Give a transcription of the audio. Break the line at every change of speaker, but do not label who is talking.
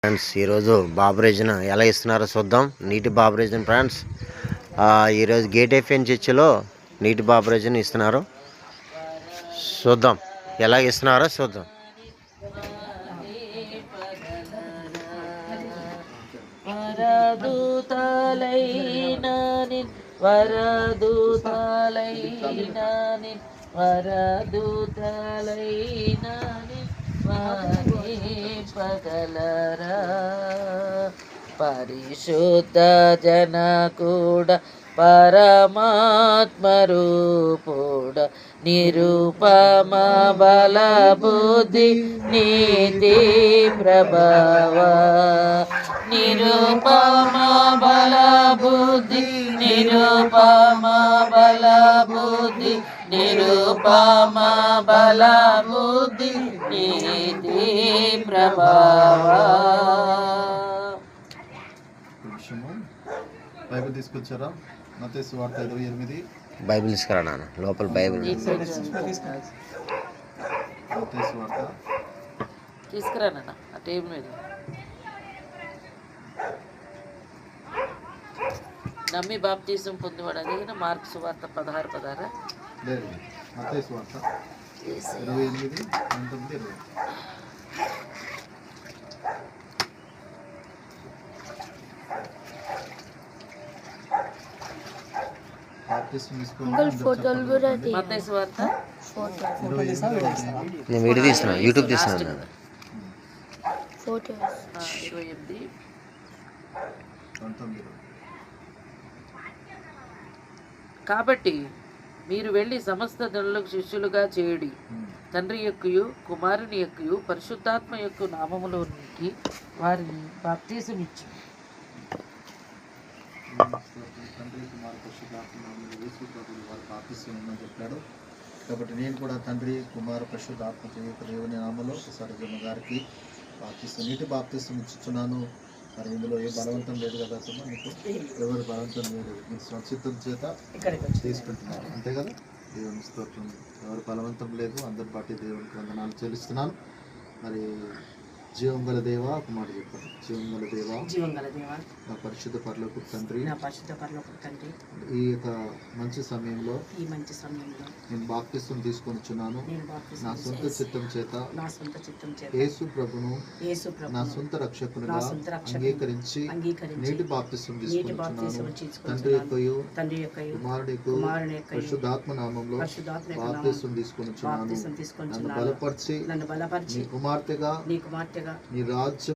Friends ఈరోజు బాబరేజ్ను ఎలా ఇస్తున్నారో చూద్దాం. నీటి బాబరేజ్ని ఫ్రెండ్స్ ఈరోజు గేట్ ఎఫ్ఎన్ చర్చిలో నీటి బాబరేజ్ని ఇస్తున్నారు. చూద్దాం ఎలా ఇస్తున్నారో చూద్దాం.
పగలరా పరిశుద్ధ జన కూడా పరమాత్మ రూపుడ నిరుపమ బల బుద్ధి నీతి ప్రభావ నిరుపమ బల బుద్ధి నిరుపమ బల బుద్ధి నిరుపమ బల బుద్ధి నీతి ప్రభావ.
బైబిల్ తీసుకొచ్చారా? మత్తయి సువార్త 28.
బైబిల్ తీసుకురా నాన్న, లోపల బైబిల్
మత్తయి సువార్త
తీసుకురా నాన్న ఆ టేబుల్ మీద. నమ్మి బాప్తీసం పొందివాడు అది మార్కు సువార్త 16:16
లేదు, మత్తయి సువార్త 28, 19, 20.
నేను వీడియో తీస్తున్నాను, యూట్యూబ్ తీస్తున్నాను.
కాబట్టి మీరు వెళ్ళి సమస్త జనులకు శిష్యులుగా చేయుడి, తండ్రి యొక్కయు కుమారుని యొక్కయు పరిశుద్ధాత్మ యొక్క నామములోనికి వారిని బాప్తీసం ఇచ్చు.
తండ్రి కుమారు పరిశుద్ధాత్మ నామములో యేసు ప్రభువు వారు బాప్తిస్మం చెప్పాడు. కాబట్టి నేను కూడా తండ్రి కుమారు పరిశుద్ధాత్మ దేవుని నామములో సరజమ్మ గారికి నీటి బాప్తిస్మం ఇచ్చుచున్నాను. మరి ఇందులో ఏ బలవంతం లేదు కదా, మీకు ఎవరు బలవంతం లేదు, మీరు స్వచ్ఛతం చేత తీసుకుంటున్నారు, అంతే కదా. దేవుని స్తోత్రం. ఎవరు బలవంతం లేదు, అందరి బట్టి దేవునికి వందనాలు చెల్లిస్తున్నాను. మరి జీవం గల దేవా, ఒక మాట చెప్పండి. జీవం గల దేవా నా పరిశుద్ధ పరలోక తండ్రి, ఈ యొక్క మంచి సమయంలో నేను బాప్తిస్మం తీసుకొనిచున్నాను. నా సొంత చిత్తం చేత యేసు ప్రభును నా సొంత రక్షకునిగా అంగీకరించి నీటి బాప్తిస్మం తీసుకొనిచున్నాను. తండ్రి యొక్కయు కుమారుని యొక్క పరిశుద్ధాత్మ నామంలో బాప్తిస్మం తీసుకొనిచున్నాను. నన్ను బలపరిచి నీ కుమార్తెగా నీ రాజ్యం